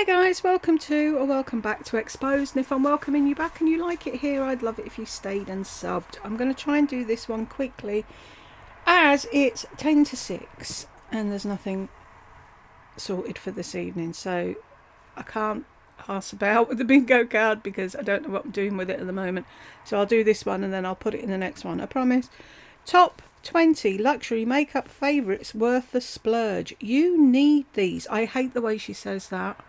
Hi guys, welcome to or welcome back to Exposed, and if I'm welcoming you back and you like it here, I'd love it if you stayed and subbed. I'm going to try and do this one quickly as it's 10 to 6 and there's nothing sorted for this evening, so I can't ask about with the bingo card because I don't know what I'm doing with it at the moment. So I'll do this one and then I'll put it in the next one, I promise. Top 20 luxury makeup favourites worth the splurge. You need these. I hate the way she says that.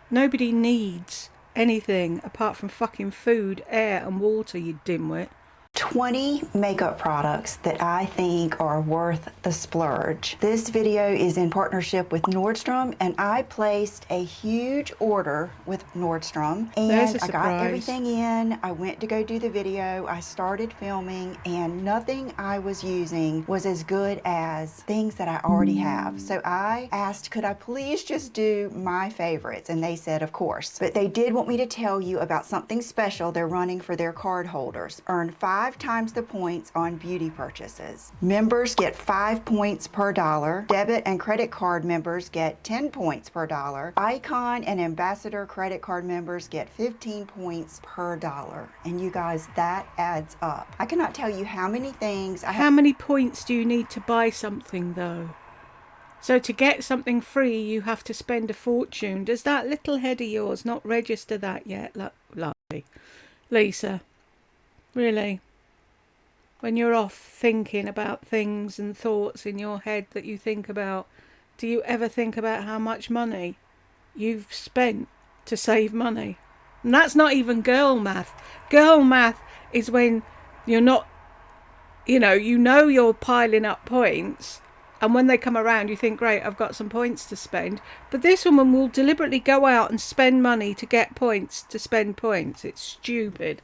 Nobody needs anything apart from fucking food, air and water, you dimwit. 20 makeup products that I think are worth the splurge. This video is in partnership with Nordstrom, and I placed a huge order with Nordstrom, and I got everything in. I went to go do the video. I started filming, and nothing I was using was as good as things that I already have. So I asked, could I please just do my favorites? And they said, of course. But they did want me to tell you about something special they're running for their card holders. Earn 5 times the points on beauty purchases. Members get 5 points per dollar. Debit and credit card members get 10 points per dollar. Icon and Ambassador credit card members get 15 points per dollar. And you guys, that adds up. I cannot tell you how many things How many points do you need to buy something though? So to get something free, you have to spend a fortune. Does that little head of yours not register that yet? Lovely. Lisa, really? When you're off thinking about things and thoughts in your head that you think about, do you ever think about how much money you've spent to save money? And that's not even girl math. Girl math is when you're not, you know you're piling up points, and when they come around you think, great, I've got some points to spend. But this woman will deliberately go out and spend money to get points, to spend points. It's stupid.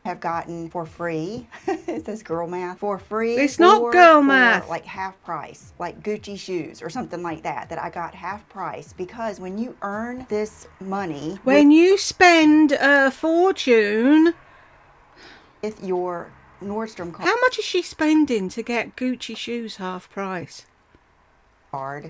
Have gotten for free. It says girl math. For free. It's not girl math. Like half price, like Gucci shoes or something like that I got half price, because when you earn this money, when you spend a fortune with your Nordstrom card. How much is she spending to get Gucci shoes half price?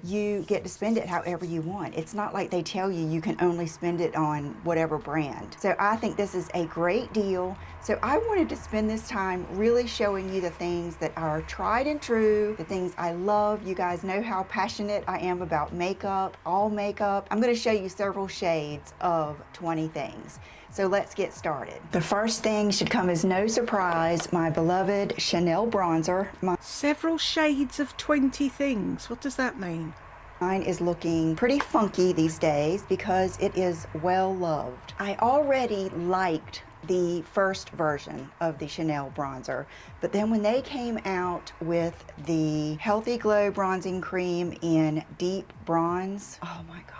You get to spend it however you want. It's not like they tell you you can only spend it on whatever brand. So I think this is a great deal. So I wanted to spend this time really showing you the things that are tried and true, the things I love. You guys know how passionate I am about makeup, all makeup. I'm going to show you several shades of 20 things. So let's get started. The first thing should come as no surprise, my beloved Chanel bronzer. Several shades of 20 things. What does that mean? Mine is looking pretty funky these days because it is well loved. I already liked the first version of the Chanel bronzer, but then when they came out with the Healthy Glow bronzing cream in deep bronze, oh my god.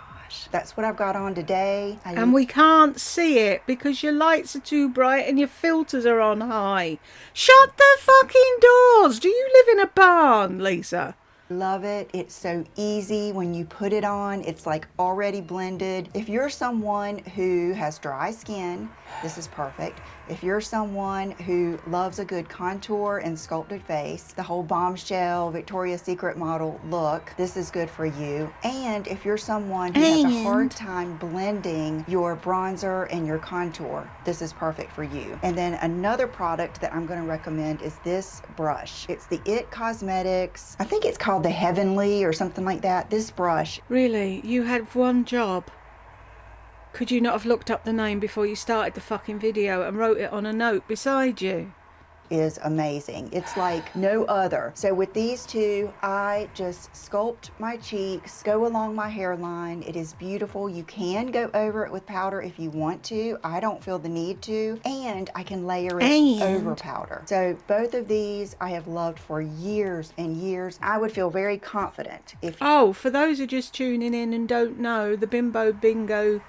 That's what I've got on today. And we can't see it because your lights are too bright and your filters are on high. Shut the fucking doors! Do you live in a barn, Lisa? Love it. It's so easy when you put it on. It's like already blended. If you're someone who has dry skin, this is perfect. If you're someone who loves a good contour and sculpted face, the whole bombshell Victoria's Secret model look, this is good for you. And if you're someone who has a hard time blending your bronzer and your contour, this is perfect for you. And then another product that I'm going to recommend is this brush. It's the IT Cosmetics, I think it's called the Heavenly or something like that. This brush. Really? You had one job? Could you not have looked up the name before you started the fucking video and wrote it on a note beside you? Is amazing. It's like no other. So with these two, I just sculpt my cheeks, go along my hairline. It is beautiful. You can go over it with powder if you want to. I don't feel the need to. And I can layer it over powder. So both of these I have loved for years and years. I would feel very confident if... Oh, for those who are just tuning in and don't know, the Bimbo Bingo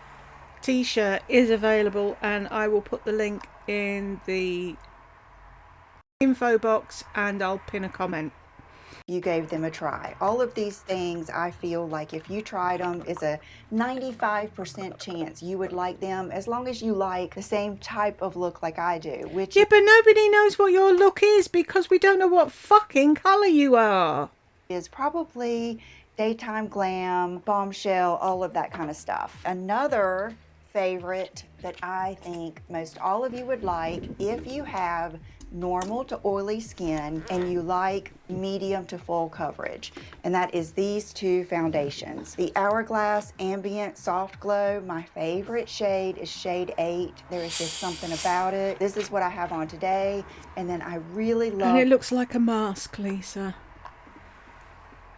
t-shirt is available, and I will put the link in the info box and I'll pin a comment. You gave them a try. All of these things, I feel like if you tried them, is a 95% chance you would like them, as long as you like the same type of look like I do. Which yeah, but nobody knows what your look is because we don't know what fucking colour you are. Is probably daytime glam, bombshell, all of that kind of stuff. Another favorite that I think most all of you would like if you have normal to oily skin and you like medium to full coverage, and that is these two foundations. The Hourglass Ambient Soft Glow, my favorite shade is shade 8. There is just something about it. This is what I have on today, and then I really love... And it looks like a mask, Lisa.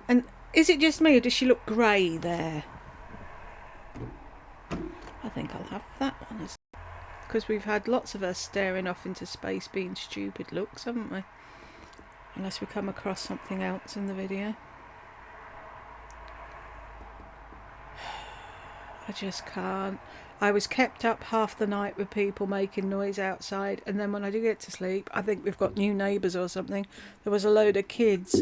And is it just me, or does she look grey there? I think I'll have that one, because we've had lots of us staring off into space being stupid looks, haven't we? Unless we come across something else in the video. I just can't. I was kept up half the night with people making noise outside, and then when I do get to sleep, I think we've got new neighbours or something. There was a load of kids,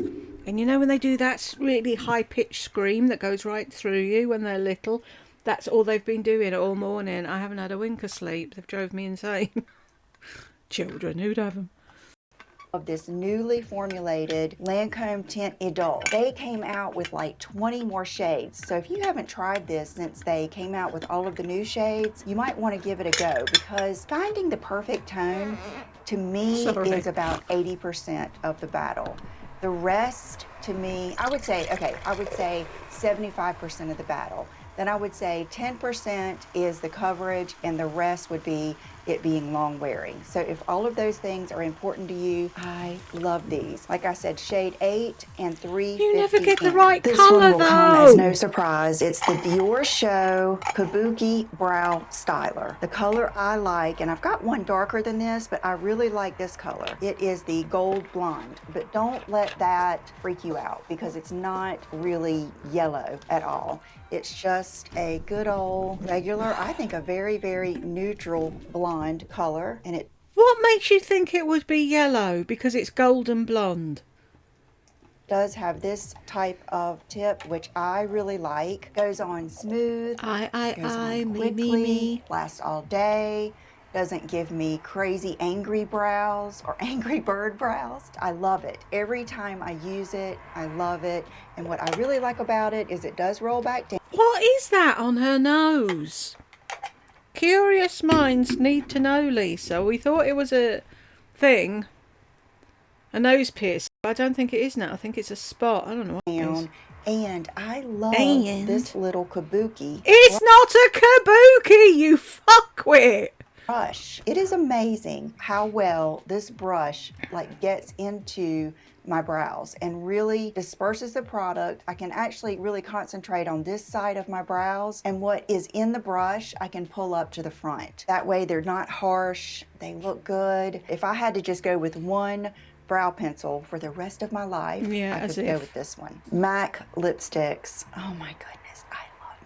and you know when they do that really high-pitched scream that goes right through you when they're little? That's all they've been doing all morning. I haven't had a wink of sleep. They've drove me insane. Children, who'd have them? Of this newly formulated Lancome Tint Adult. They came out with like 20 more shades. So if you haven't tried this since they came out with all of the new shades, you might want to give it a go, because finding the perfect tone to me is about 80% of the battle. The rest to me, I would say 75% of the battle. Then I would say 10% is the coverage, and the rest would be it being long wearing. So if all of those things are important to you, I love these. Like I said, shade 8 and 350. You never get the right this colour, one will though. come as no surprise. It's the Dior Show Kabuki Brow Styler. The color I like, and I've got one darker than this, but I really like this color. It is the gold blonde, but don't let that freak you out, because it's not really yellow at all. It's just a good old regular, I think a very, very neutral blonde color. And it... What makes you think it would be yellow? Because it's golden blonde. Does have this type of tip, which I really like. Goes on smooth. Goes on quickly, me. Lasts all day. Doesn't give me crazy angry brows or angry bird brows. I love it. Every time I use it, I love it. And what I really like about it is it does roll back down. What is that on her nose? Curious minds need to know, Lisa. We thought it was a thing, a nose piercing. I don't think it is now. I think it's a spot. I don't know what it is. And I love this little kabuki. It's not a kabuki, you fuckwit! Brush. It is amazing how well this brush like gets into my brows and really disperses the product. I can actually really concentrate on this side of my brows, and what is in the brush I can pull up to the front. That way they're not harsh, they look good. If I had to just go with one brow pencil for the rest of my life, I could go with this one. MAC lipsticks. Oh my goodness.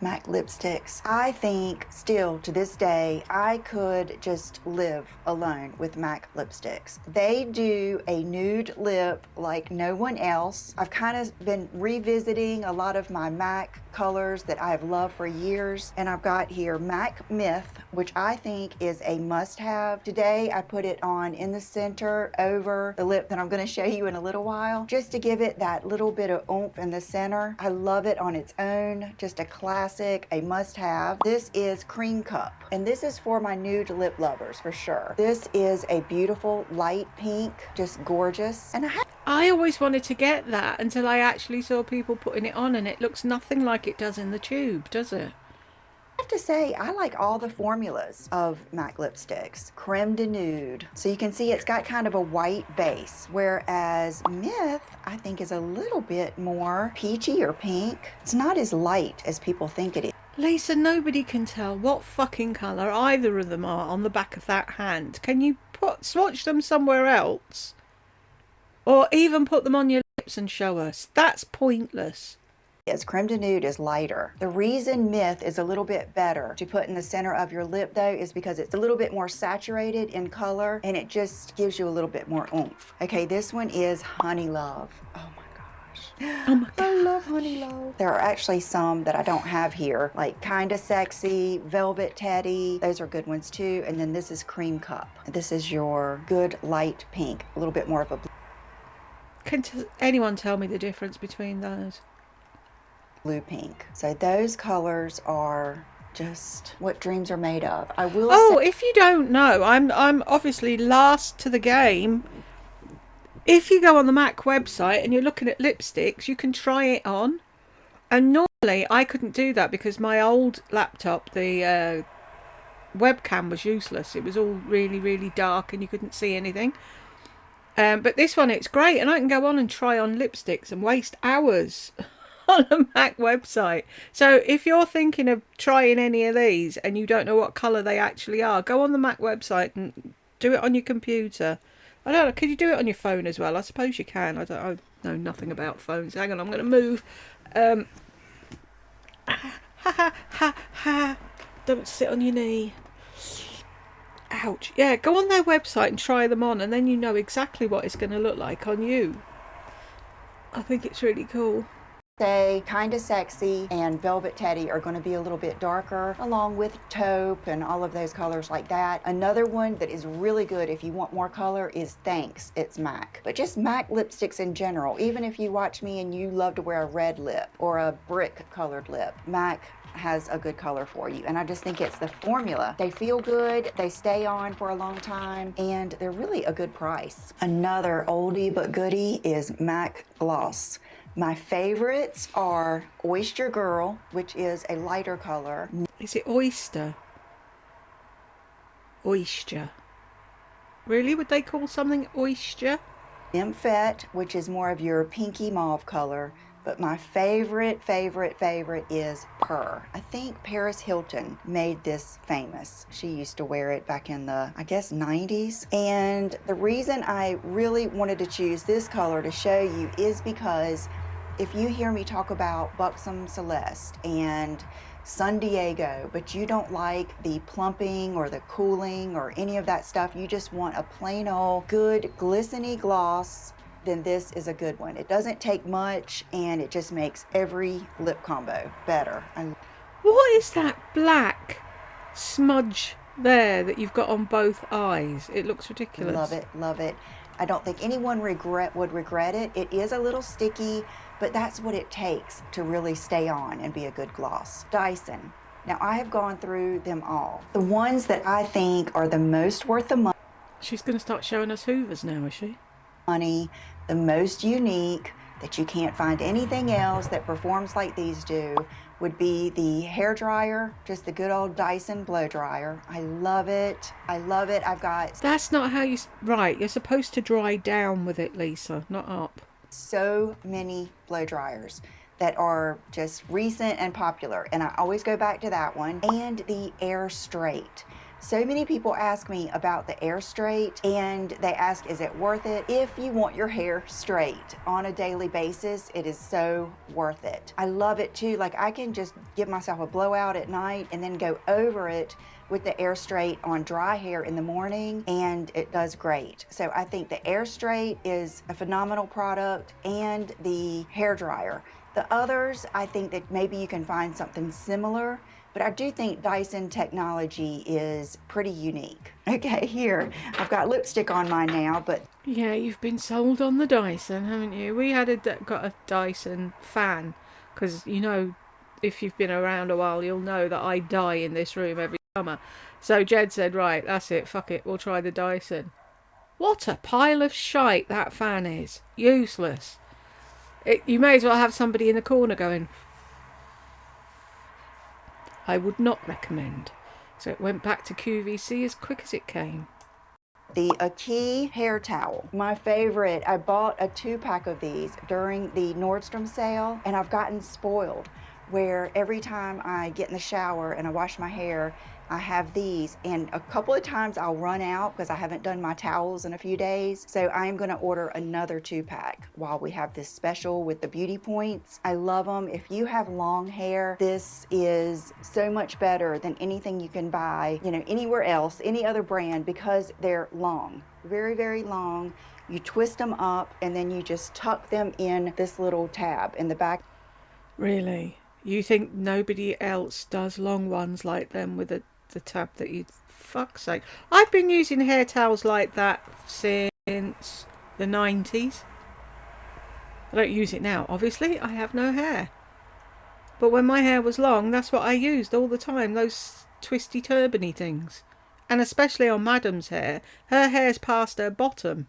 MAC lipsticks. I think still to this day, I could just live alone with MAC lipsticks. They do a nude lip like no one else. I've kind of been revisiting a lot of my MAC colors that I've loved for years, and I've got here MAC Myth, which I think is a must-have. Today I put it on in the center over the lip that I'm going to show you in a little while, just to give it that little bit of oomph in the center. I love it on its own, just a classic, a must-have. This is Cream Cup, and this is for my nude lip lovers for sure. This is a beautiful light pink, just gorgeous. And I always wanted to get that until I actually saw people putting it on, and it looks nothing like it does in the tube, does it? I have to say, I like all the formulas of MAC lipsticks. Creme de Nude. So you can see it's got kind of a white base, whereas Myth, I think, is a little bit more peachy or pink. It's not as light as people think it is. Lisa, nobody can tell what fucking colour either of them are on the back of that hand. Can you swatch them somewhere else? Or even put them on your lips and show us? That's pointless. As Creme de Nude is lighter. The reason Myth is a little bit better to put in the center of your lip though is because it's a little bit more saturated in color, and it just gives you a little bit more oomph. Okay, this one is Honey Love. Oh my gosh. Oh my God. I love Honey Love. There are actually some that I don't have here, like Kinda Sexy, Velvet Teddy. Those are good ones too. And then this is Cream Cup. This is your good light pink, a little bit more of a blue. Can anyone tell me the difference between those? blue pink. So those colors are just what dreams are made of. I will Oh, say, if you don't know, I'm obviously last to the game. If you go on the MAC website and you're looking at lipsticks, you can try it on. And normally I couldn't do that because my old laptop, the webcam was useless. It was all really, really dark and you couldn't see anything. But this one, it's great, and I can go on and try on lipsticks and waste hours on a Mac website. So if you're thinking of trying any of these and you don't know what colour they actually are, go on the Mac website and do it on your computer. I don't know, could you do it on your phone as well? I suppose you can. I know nothing about phones. Hang on, I'm going to move. Ha ha ha ha. Don't sit on your knee. Ouch. Yeah, go on their website and try them on, and then you know exactly what it's going to look like on you. I think it's really cool. say Kinda Sexy and Velvet Teddy are going to be a little bit darker, along with Taupe and all of those colors like that. Another one that is really good if you want more color is Thanks, it's MAC. But just MAC lipsticks in general, even if you watch me and you love to wear a red lip or a brick colored lip, MAC has a good color for you. And I just think it's the formula. They feel good, they stay on for a long time, and they're really a good price. Another oldie but goodie is MAC Gloss. My favorites are Oyster Girl, which is a lighter color. Is it oyster? Oyster. Really? Would they call something oyster? Nymphet, which is more of your pinky mauve color. But my favorite is Purr. I think Paris Hilton made this famous. She used to wear it back in the, I guess, 90s. And the reason I really wanted to choose this color to show you is because if you hear me talk about Buxom Celeste and Sun Diego, but you don't like the plumping or the cooling or any of that stuff, you just want a plain old good glistening gloss, then this is a good one. It doesn't take much and it just makes every lip combo better. What is that black smudge there that you've got on both eyes? It looks ridiculous. Love it, love it. I don't think anyone would regret it. It is a little sticky, but that's what it takes to really stay on and be a good gloss. Dyson. Now I have gone through them all. The ones that I think are the most worth the money. She's going to start showing us Hoovers now, is she? The most unique, that you can't find anything else that performs like these do, would be the hair dryer, just the good old Dyson blow dryer. I love it. I love it. I've got... That's not how you... Right, you're supposed to dry down with it, Lisa, not up. So many blow dryers that are just recent and popular, and I always go back to that one. And the Air Straight. So many people ask me about the Air Straight, and they ask, is it worth it? If you want your hair straight on a daily basis, it is so worth it. I love it too. Like, I can just give myself a blowout at night and then go over it with the Air Straight on dry hair in the morning, and it does great. So I think the Air Straight is a phenomenal product, and the hair dryer. The others, I think that maybe you can find something similar, but I do think Dyson technology is pretty unique. Okay, here, I've got lipstick on mine now, but... Yeah, you've been sold on the Dyson, haven't you? We had got a Dyson fan, because, you know, if you've been around a while, you'll know that I die in this room every summer. So Jed said, right, that's it, fuck it, we'll try the Dyson. What a pile of shite that fan is. Useless. You may as well have somebody in the corner going... I would not recommend. So it went back to QVC as quick as it came. The Aki hair towel, my favorite. I bought a 2-pack of these during the Nordstrom sale, and I've gotten spoiled where every time I get in the shower and I wash my hair, I have these, and a couple of times I'll run out because I haven't done my towels in a few days. So I am going to order another 2-pack while we have this special with the beauty points. I love them. If you have long hair, this is so much better than anything you can buy, you know, anywhere else, any other brand, because they're long, very, very long. You twist them up and then you just tuck them in this little tab in the back. Really? You think nobody else does long ones like them with the tab that you... Fuck's sake. I've been using hair towels like that since the 90s. I don't use it now. Obviously, I have no hair. But when my hair was long, that's what I used all the time, those twisty turbany things. And especially on Madam's hair. Her hair's past her bottom.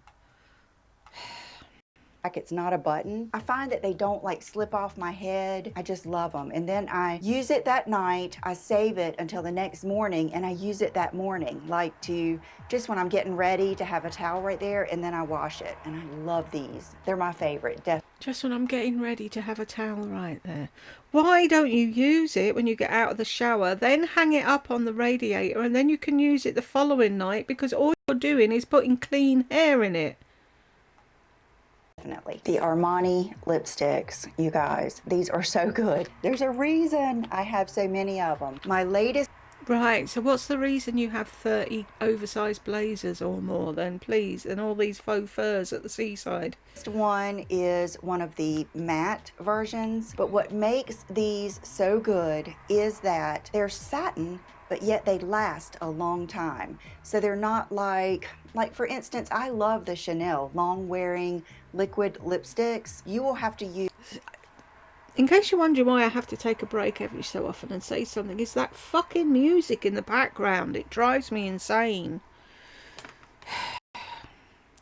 Like it's not a button. I find that they don't like slip off my head. I just love them. And then I use it that night. I save it until the next morning and I use it that morning, like to just when I'm getting ready to have a towel right there, and then I wash it. And I love these. They're my favorite. Just when I'm getting ready to have a towel right there. Why don't you use it when you get out of the shower, then hang it up on the radiator, and then you can use it the following night, because all you're doing is putting clean hair in it. Definitely. The Armani lipsticks, you guys, these are so good. There's a reason I have so many of them. My latest... Right, so what's the reason you have 30 oversized blazers or more then, please, and all these faux furs at the seaside? This one is one of the matte versions, but what makes these so good is that they're satin, but yet they last a long time. So they're not like for instance, I love the Chanel long wearing liquid lipsticks. You will have to use... In case you're wondering why I have to take a break every so often and say something, it's that fucking music in the background. It drives me insane.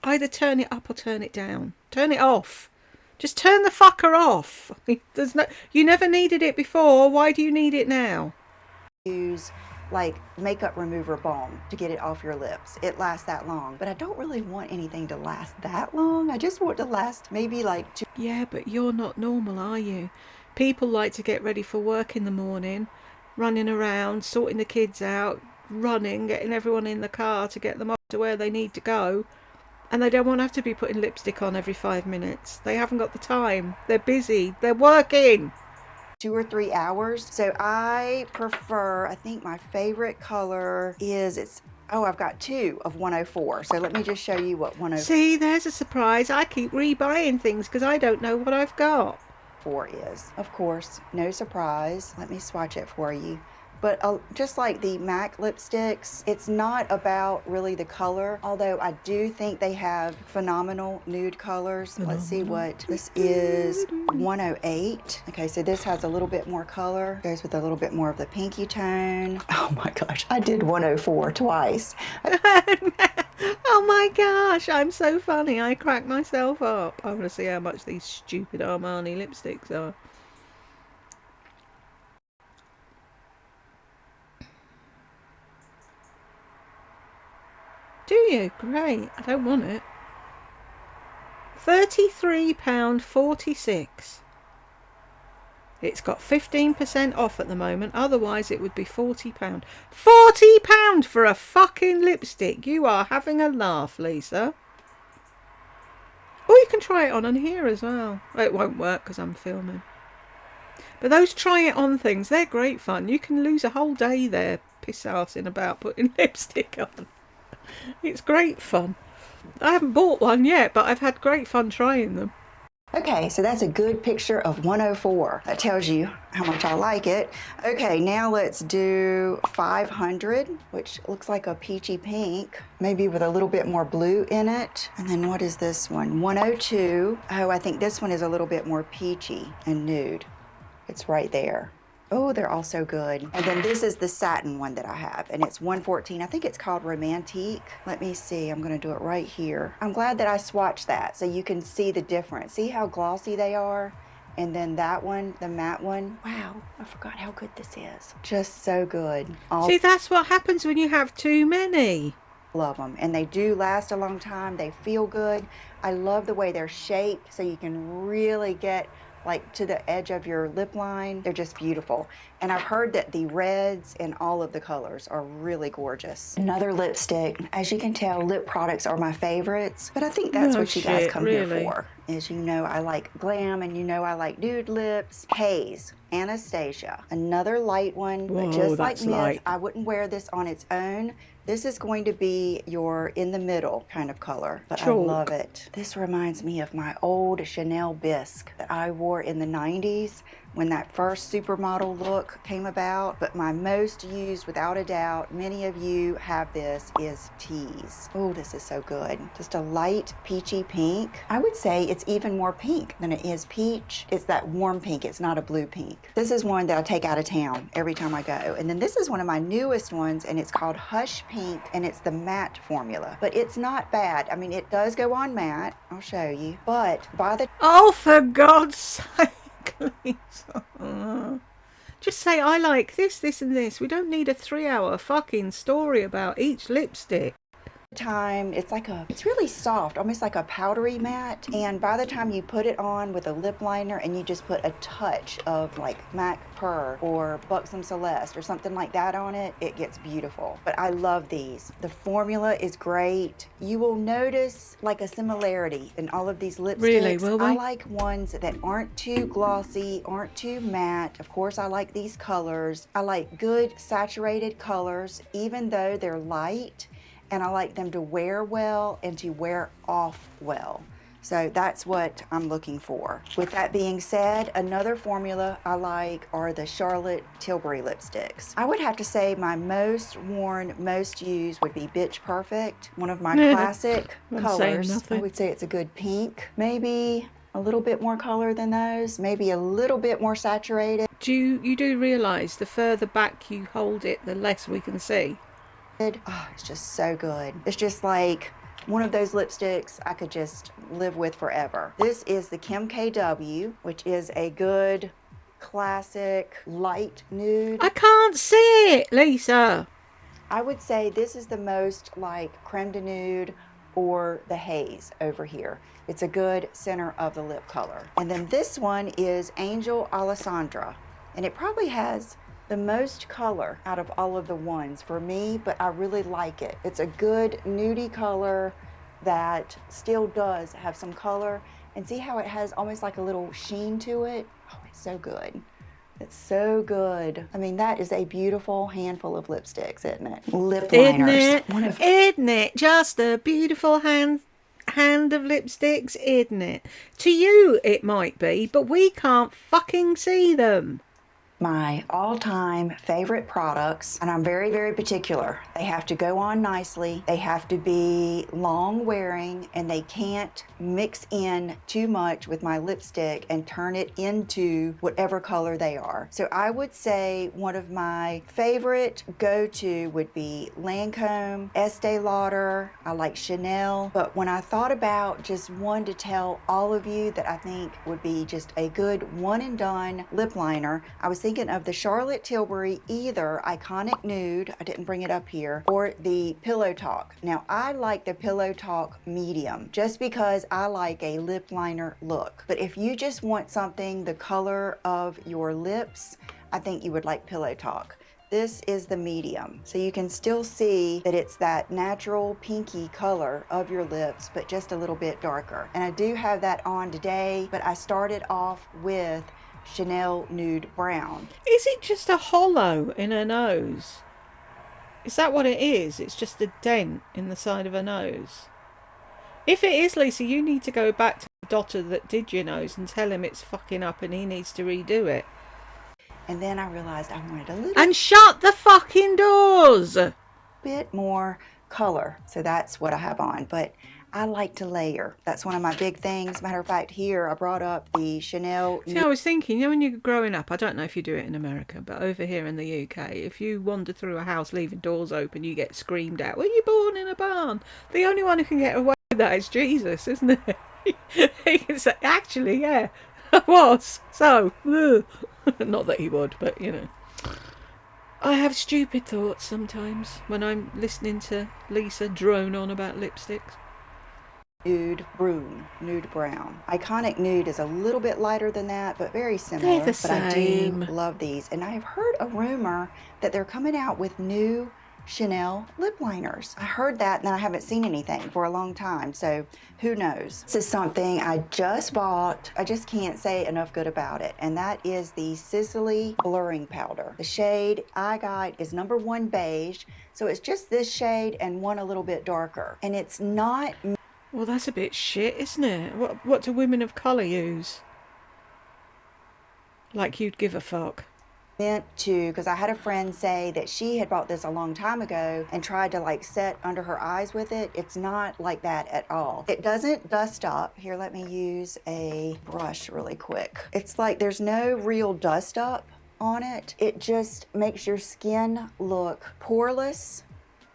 Either turn it up or turn it down. Turn it off. Just turn the fucker off. You never needed it before. Why do you need it now? Use like makeup remover balm to get it off your lips. It lasts that long, but I don't really want anything to last that long. I just want to last maybe like 2. Yeah, but you're not normal, are you? People like to get ready for work in the morning, running around, sorting the kids out, running, getting everyone in the car to get them up to where they need to go. And they don't want to have to be putting lipstick on every 5 minutes. They haven't got the time. They're busy. They're working. 2 or 3 hours. So I prefer, I think my favorite color is, I've got 2 of 104. So let me just show you what 104 See, there's a surprise. I keep rebuying things because I don't know what I've got. is. Of course, no surprise. Let me swatch it for you. But just like the MAC lipsticks, it's not about really the color, although I do think they have phenomenal nude colors. Let's see what this is. 108. Okay, so this has a little bit more color. Goes with a little bit more of the pinky tone. Oh my gosh, I did 104 twice. Oh my gosh, I'm so funny. I crack myself up. I want to see how much these stupid Armani lipsticks are. Do you? Great. I don't want it. £33.46. It's got 15% off at the moment. Otherwise, it would be £40. £40 for a fucking lipstick. You are having a laugh, Lisa. Or you can try it on here as well. It won't work because I'm filming. But those try it on things, they're great fun. You can lose a whole day there piss-arsing about putting lipstick on. It's great fun. I haven't bought one yet, but I've had great fun trying them. Okay, so that's a good picture of 104. That tells you how much I like it. Okay, now let's do 500, which looks like a peachy pink, maybe with a little bit more blue in it. And then what is this one? 102. Oh, I think this one is a little bit more peachy and nude. It's right there. Oh, they're all so good. And then this is the satin one that I have, and it's 114. I think it's called Romantique. Let me see, I'm gonna do it right here. I'm glad that I swatched that so you can see the difference. See how glossy they are? And then that one, the matte one. Wow, I forgot how good this is. Just so good. See, that's what happens when you have too many. Love them, and they do last a long time. They feel good. I love the way they're shaped so you can really get like to the edge of your lip line. They're just beautiful. And I've heard that the reds in all of the colors are really gorgeous. Another lipstick. As you can tell, lip products are my favorites, but I think that's what you guys come here for. As you know, I like glam, and you know I like nude lips. Haze, Anastasia, another light one. Whoa, but just like Myth, light. I wouldn't wear this on its own. This is going to be your in the middle kind of color, but I love it. This reminds me of my old Chanel bisque that I wore in the 90s when that first supermodel look came about, but my most used, without a doubt, many of you have this, is Tease. Oh, this is so good. Just a light peachy pink. I would say it's even more pink than it is peach. It's that warm pink. It's not a blue pink. This is one that I take out of town every time I go. And then this is one of my newest ones, and it's called Hush Pink, and it's the matte formula. But it's not bad. I mean, it does go on matte. I'll show you. But by the... Oh, for God's sake, Lisa. Just say, I like this, this, and this. We don't need a 3-hour fucking story about each lipstick. Time it's really soft, almost like a powdery matte, and by the time you put it on with a lip liner and you just put a touch of like Mac Purr or Buxom Celeste or something like that on it, it gets beautiful. But I love these. The formula is great. You will notice like a similarity in all of these lipsticks. Really, will we? I like ones that aren't too glossy, aren't too matte. Of course, I like these colors. I like good saturated colors, even though they're light. And I like them to wear well and to wear off well. So that's what I'm looking for. With that being said, another formula I like are the Charlotte Tilbury lipsticks. I would have to say my most worn, most used would be Bitch Perfect, one of my classic colors. I would say it's a good pink. Maybe a little bit more color than those, maybe a little bit more saturated. You do realise the further back you hold it, the less we can see? Oh, it's just so good. It's just like one of those lipsticks I could just live with forever. This is the Kim KW, which is a good classic light nude. I can't see it, Lisa. I would say this is the most like creme de nude or the haze over here. It's a good center of the lip color. And then this one is Angel Alessandra, and it probably has the most color out of all of the ones for me, but I really like it. It's a good nudie color that still does have some color, and see how it has almost like a little sheen to it? Oh, it's so good. It's so good. I mean, that is a beautiful handful of lipsticks, isn't it? Lip liners. Isn't it just a beautiful hand of lipsticks, isn't it? To you it might be, but we can't fucking see them. My all-time favorite products, and I'm very, very particular. They have to go on nicely, they have to be long wearing, and they can't mix in too much with my lipstick and turn it into whatever color they are. So I would say one of my favorite go-to would be Lancome, Estee Lauder, I like Chanel, but when I thought about just one to tell all of you that I think would be just a good one and done lip liner, I was thinking of the Charlotte Tilbury, either Iconic Nude, I didn't bring it up here, or the Pillow Talk. Now I like the Pillow Talk medium just because I like a lip liner look. But if you just want something the color of your lips, I think you would like Pillow Talk. This is the medium, so you can still see that it's that natural pinky color of your lips, but just a little bit darker. And I do have that on today, but I started off with Chanel Nude Brown. Is it just a hollow in her nose? Is that what it is? It's just a dent in the side of her nose? If it is, Lisa, you need to go back to the doctor that did your nose and tell him it's fucking up and he needs to redo it. And then I realized I wanted a little... And shut the fucking doors! Bit more color. So that's what I have on. But I like to layer. That's one of my big things. Matter of fact, here I brought up the Chanel... See, I was thinking, when you're growing up, I don't know if you do it in America, but over here in the UK, if you wander through a house leaving doors open, you get screamed at. Were you born in a barn? The only one who can get away with that is Jesus, isn't it? He can say, actually, yeah, I was. So, not that he would, but, I have stupid thoughts sometimes when I'm listening to Lisa drone on about lipsticks. Nude brown. Iconic Nude is a little bit lighter than that, but very similar. They're the same. I do love these. And I've heard a rumor that they're coming out with new Chanel lip liners. I heard that, and then I haven't seen anything for a long time, so who knows. This is something I just bought. I just can't say enough good about it, and that is the Sicily Blurring Powder. The shade I got is number 1 beige, so it's just this shade and one a little bit darker, and it's not... Well, that's a bit shit, isn't it? What do women of colour use? Like you'd give a fuck. Meant to, because I had a friend say that she had bought this a long time ago and tried to like set under her eyes with it. It's not like that at all. It doesn't dust up. Here, let me use a brush really quick. It's like there's no real dust up on it. It just makes your skin look poreless.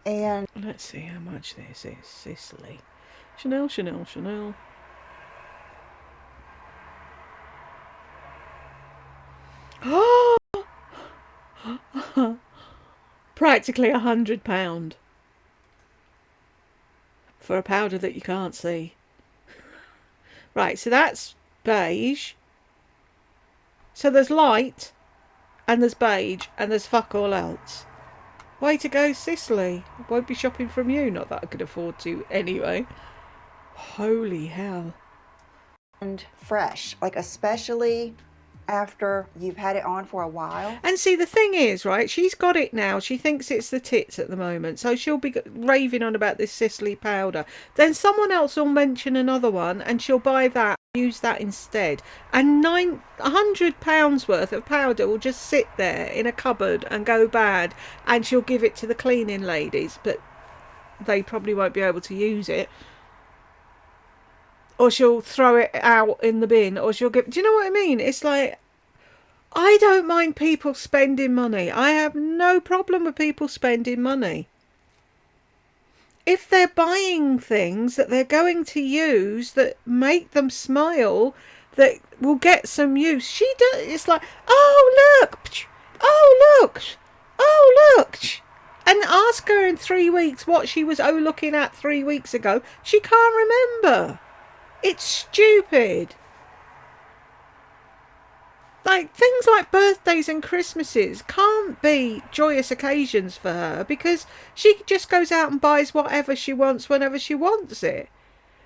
And let's see how much this is. Sicily. Chanel, Chanel, Chanel. Oh! Practically £100 for a powder that you can't see. Right, so that's beige. So there's light, and there's beige, and there's fuck all else. Way to go, Sicily. I won't be shopping from you. Not that I could afford to anyway. Holy hell. And fresh, like especially after you've had it on for a while. And see, the thing is, right, she's got it now. She thinks it's the tits at the moment, so she'll be raving on about this Sicily powder. Then someone else will mention another one, and she'll buy that, use that instead. And £100 worth of powder will just sit there in a cupboard and go bad, and she'll give it to the cleaning ladies, but they probably won't be able to use it. Or she'll throw it out in the bin, or she'll give... Do you know what I mean? It's like, I don't mind people spending money. I have no problem with people spending money. If they're buying things that they're going to use that make them smile, that will get some use, she does. It's like, oh look, oh look, oh look, and ask her in 3 weeks what she was looking at 3 weeks ago. She can't remember. It's stupid. Like, things like birthdays and Christmases can't be joyous occasions for her, because she just goes out and buys whatever she wants whenever she wants it.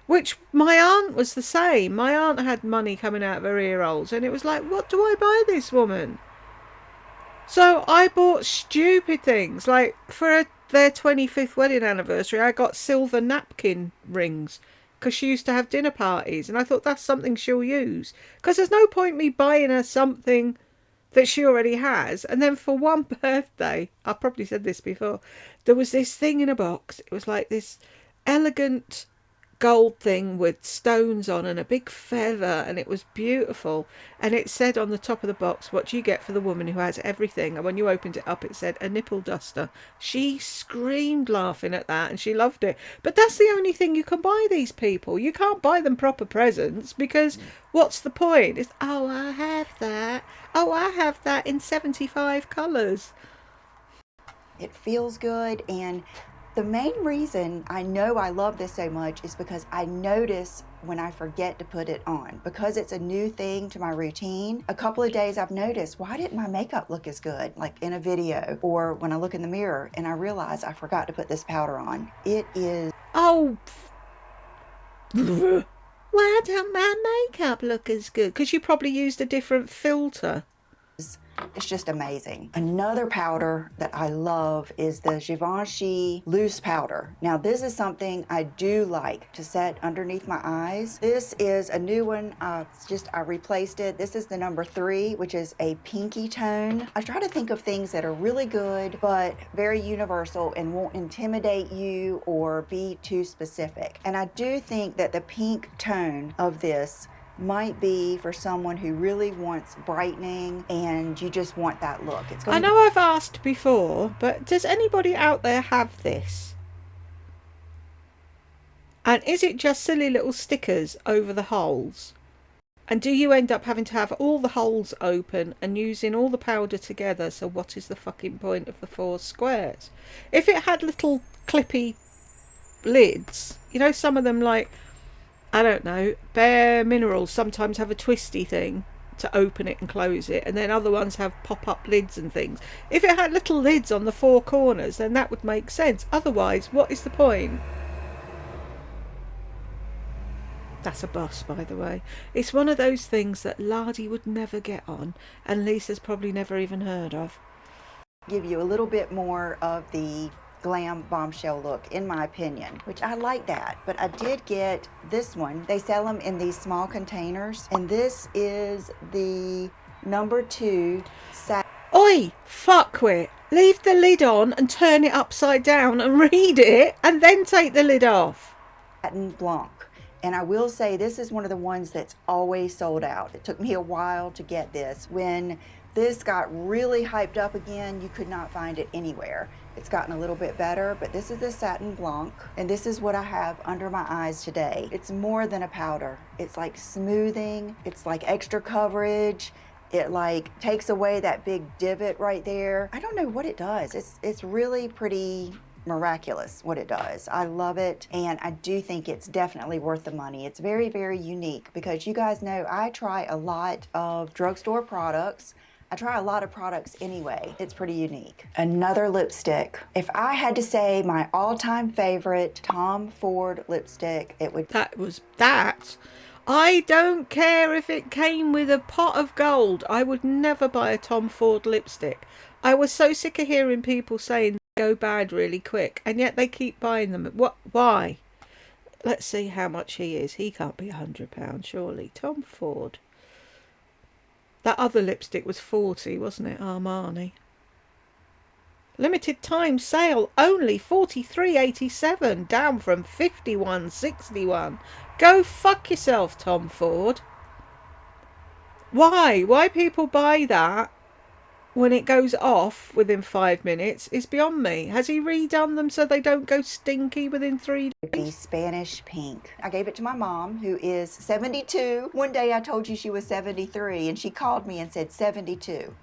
Which my aunt was the same. My aunt had money coming out of her ear holes, and it was like, what do I buy this woman? So I bought stupid things. Like, for their 25th wedding anniversary, I got silver napkin rings, because she used to have dinner parties, and I thought that's something she'll use. Because there's no point me buying her something that she already has. And then for one birthday, I've probably said this before, there was this thing in a box. It was like this elegant gold thing with stones on and a big feather, and it was beautiful. And it said on the top of the box, what do you get for the woman who has everything? And when you opened it up, it said a nipple duster. She screamed laughing at that, and she loved it. But that's the only thing you can buy these people. You can't buy them proper presents, because what's the point? It's, oh, I have that. Oh, I have that in 75 colours. It feels good, and the main reason I know I love this so much is because I notice when I forget to put it on. Because it's a new thing to my routine, a couple of days I've noticed, why didn't my makeup look as good, like in a video, or when I look in the mirror and I realize I forgot to put this powder on. It is... Oh, why don't my makeup look as good? Because you probably used a different filter. It's just amazing. Another powder that I love is the Givenchy loose powder. Now this is something I do like to set underneath my eyes. This is a new one. I replaced it. This is the number 3, which is a pinky tone. I try to think of things that are really good but very universal and won't intimidate you or be too specific. And I do think that the pink tone of this might be for someone who really wants brightening and you just want that look. I know I've asked before, but does anybody out there have this? And is it just silly little stickers over the holes? And do you end up having to have all the holes open and using all the powder together? So what is the fucking point of the 4 squares? If it had little clippy lids, you know, some of them, like, I don't know, Bare Minerals sometimes have a twisty thing to open it and close it, and then other ones have pop-up lids and things. If it had little lids on the 4 corners, then that would make sense. Otherwise, what is the point? That's a bus, by the way. It's one of those things that Lardy would never get on, and Lisa's probably never even heard of. Give you a little bit more of the glam bombshell look, in my opinion, which I like that. But I did get this one. They sell them in these small containers, and this is the number 2 satin Oi, fuckwit. Leave the lid on and turn it upside down and read it and then take the lid off. blanc. And I will say this is one of the ones that's always sold out. It took me a while to get this. When this got really hyped up again, you could not find it anywhere. It's gotten a little bit better, but this is the satin blanc, and this is what I have under my eyes today. It's more than a powder. It's like smoothing, it's like extra coverage. It like takes away that big divot right there. I don't know what it does. It's really pretty miraculous what it does. I love it, and I do think it's definitely worth the money. It's very, very unique because you guys know I try a lot of drugstore products. I try a lot of products anyway. It's pretty unique. Another lipstick. If I had to say my all-time favorite Tom Ford lipstick, it would... That was that. I don't care if it came with a pot of gold. I would never buy a Tom Ford lipstick. I was so sick of hearing people saying they go bad really quick, and yet they keep buying them. What? Why? Let's see how much he is. He can't be £100, surely. Tom Ford. That other lipstick was 40, wasn't it? Armani. Limited time sale, only 43.87, down from 51.61. Go fuck yourself, Tom Ford. Why? Why people buy that when it goes off within 5 minutes is beyond me. Has he redone them so they don't go stinky within 3 days? The Spanish pink. I gave it to my mom, who is 72. One day I told you she was 73, and she called me and said 72.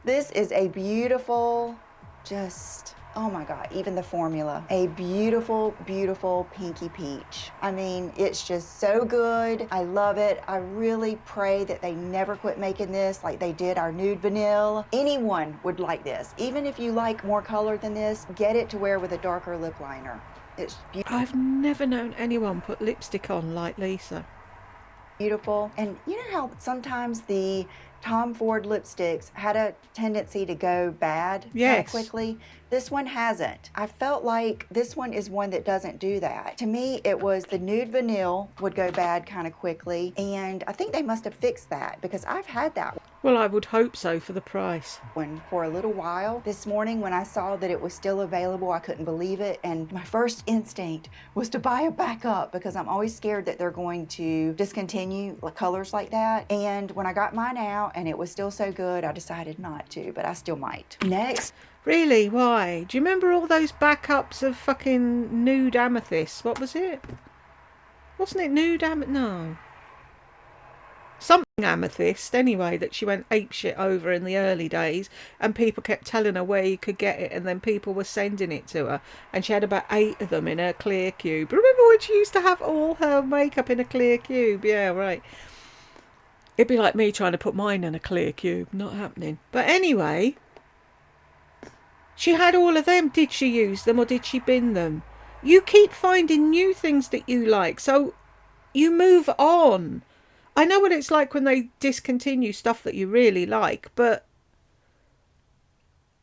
This is a beautiful, just, oh my God, even the formula. A beautiful, beautiful pinky peach. I mean, it's just so good. I love it. I really pray that they never quit making this like they did our nude vanilla. Anyone would like this. Even if you like more color than this, get it to wear with a darker lip liner. It's beautiful. I've never known anyone put lipstick on like Lisa. Beautiful. And you know how sometimes the Tom Ford lipsticks had a tendency to go bad kind of quickly? This one hasn't. I felt like this one is one that doesn't do that. To me, it was the nude vanilla would go bad kind of quickly, and I think they must have fixed that because I've had that Well, I would hope so for the price. one for a little while. This morning when I saw that it was still available, I couldn't believe it, and my first instinct was to buy a backup because I'm always scared that they're going to discontinue colors like that. And when I got mine out and it was still so good, I decided not to, but I still might. Next. Really? Why? Do you remember all those backups of fucking nude amethyst? What was it? Wasn't it nude amethyst? No. Something amethyst, anyway, that she went apeshit over in the early days, and people kept telling her where you could get it, and then people were sending it to her, and she had about 8 of them in her clear cube. Remember when she used to have all her makeup in a clear cube? Yeah, right. It'd be like me trying to put mine in a clear cube. Not happening. But anyway, she had all of them. Did she use them or did she bin them? You keep finding new things that you like, so you move on. I know what it's like when they discontinue stuff that you really like, but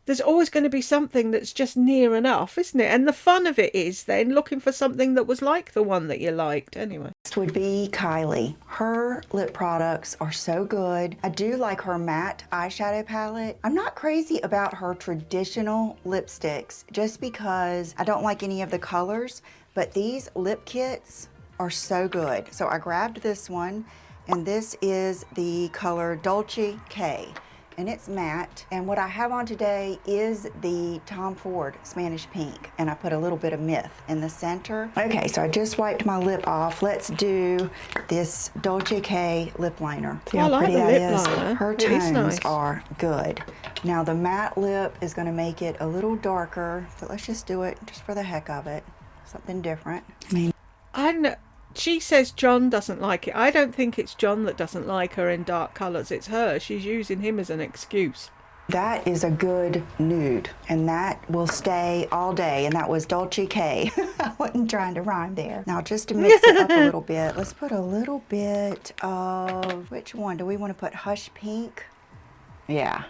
there's always going to be something that's just near enough, isn't it? And the fun of it is then looking for something that was like the one that you liked anyway. Next would be Kylie. Her lip products are so good. I do like her matte eyeshadow palette. I'm not crazy about her traditional lipsticks just because I don't like any of the colors, but these lip kits are so good. So I grabbed this one, and this is the color Dolce K. And it's matte, and what I have on today is the Tom Ford Spanish Pink, and I put a little bit of Myth in the center. Okay, so I just wiped my lip off. Let's do this Dolce K lip liner. See how pretty that is? Her tones are good. Now the matte lip is going to make it a little darker, but let's just do it just for the heck of it. Something different. I know. She says John doesn't like it. I don't think it's John that doesn't like her in dark colours. It's her. She's using him as an excuse. That is a good nude, and that will stay all day, and that was Dolce K. I wasn't trying to rhyme there. Now, just to mix it up a little bit, let's put a little bit of, which one? Do we want to put Hush Pink? Yeah.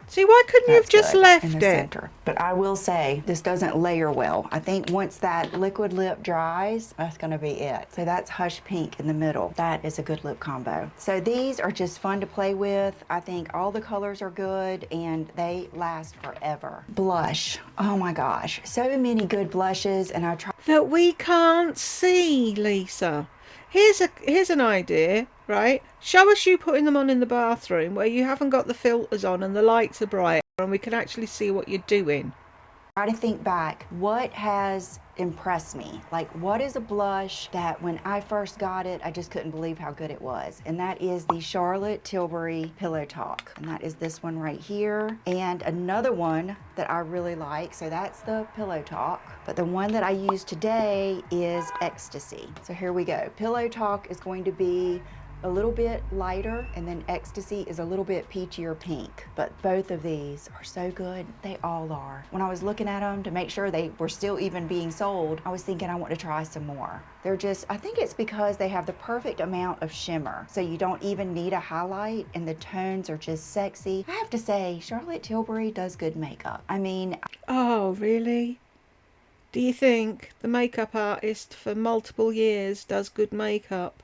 See, why couldn't you have That's just good left in the it? center. But I will say, this doesn't layer well. I think once that liquid lip dries, that's gonna be it. So that's Hush Pink in the middle. That is a good lip combo. So these are just fun to play with. I think all the colors are good and they last forever. Blush, oh my gosh. So many good blushes, and I try That we can't see, Lisa. Here's an idea, right? Show us you putting them on in the bathroom where you haven't got the filters on and the lights are bright and we can actually see what you're doing. to think back, what has impressed me? Like, what is a blush that when I first got it, I just couldn't believe how good it was? And that is the Charlotte Tilbury Pillow Talk. And that is this one right here. And another one that I really like, so that's the Pillow Talk. But the one that I use today is Ecstasy. So here we go. Pillow Talk is going to be a little bit lighter, and then Ecstasy is a little bit peachier pink. But both of these are so good. They all are. When I was looking at them to make sure they were still even being sold, I was thinking I want to try some more. They're just, I think it's because they have the perfect amount of shimmer. So you don't even need a highlight, and the tones are just sexy. I have to say, Charlotte Tilbury does good makeup. I mean, Oh, really? Do you think the makeup artist for multiple years does good makeup?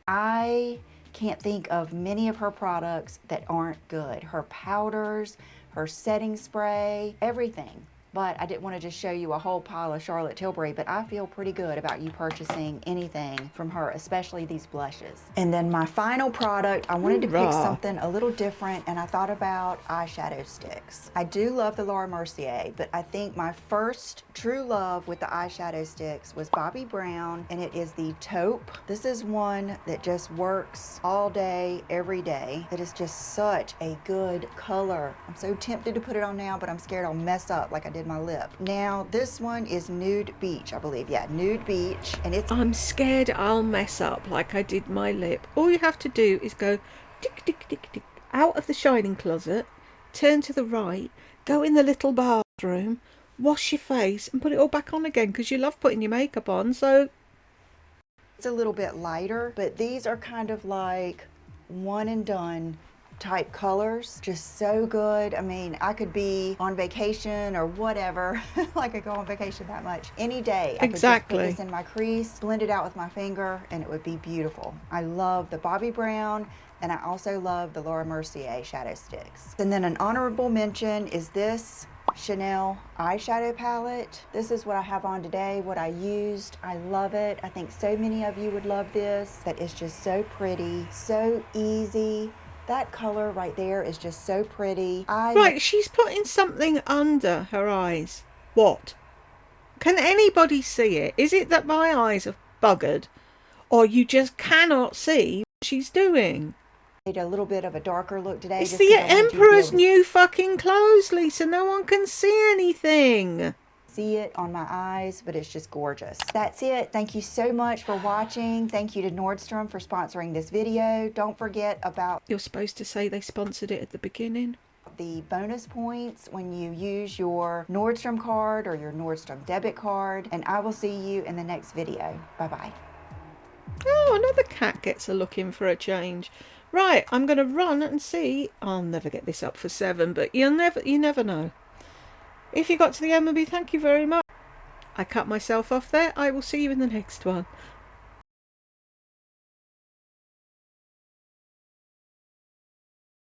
I can't think of many of her products that aren't good. Her powders, her setting spray, everything. But I didn't want to just show you a whole pile of Charlotte Tilbury, but I feel pretty good about you purchasing anything from her, especially these blushes. And then my final product, I wanted to pick Hoorah. something a little different, and I thought about eyeshadow sticks. I do love the Laura Mercier, but I think my first true love with the eyeshadow sticks was Bobbi Brown, and it is the taupe. This is one that just works all day, every day. It is just such a good color. I'm so tempted to put it on now, but I'm scared I'll mess up like I did my lip. Now, this one is Nude Beach, I believe. Yeah, Nude Beach, and it's I'm scared I'll mess up like I did my lip. All you have to do is go tick, tick, tick, tick, out of the shining closet, turn to the right, go in the little bathroom, wash your face and put it all back on again because you love putting your makeup on. So it's a little bit lighter, but these are kind of like one and done type colors. Just so good. I mean, I could be on vacation or whatever. Like, I go on vacation that much. Any day, I could just Exactly. put this in my crease, blend it out with my finger, and it would be beautiful. I love the Bobbi Brown, and I also love the Laura Mercier shadow sticks. And then an honorable mention is this Chanel eyeshadow palette. This is what I have on today, what I used. I love it. I think so many of you would love this. That is just so pretty, so easy. That color right there is just so pretty. right, she's putting something under her eyes. What? Can anybody see it? Is it that my eyes are buggered, or you just cannot see what she's doing? made a little bit of a darker look today. It's just the 'cause I wanted you to be able Emperor's to new fucking clothes, Lisa. No one can see anything. see it on my eyes, but it's just gorgeous. That's it. Thank you so much for watching. Thank you to Nordstrom for sponsoring this video. Don't forget about You're supposed to say they sponsored it at the beginning. the bonus points when you use your Nordstrom card or your Nordstrom debit card, and I will see you in the next video. Bye-bye. Oh, another cat gets a look in for a change. Right, I'm going to run and see. I'll never get this up for 7, but you never know. If you got to the end of me, thank you very much. I cut myself off there. I will see you in the next one.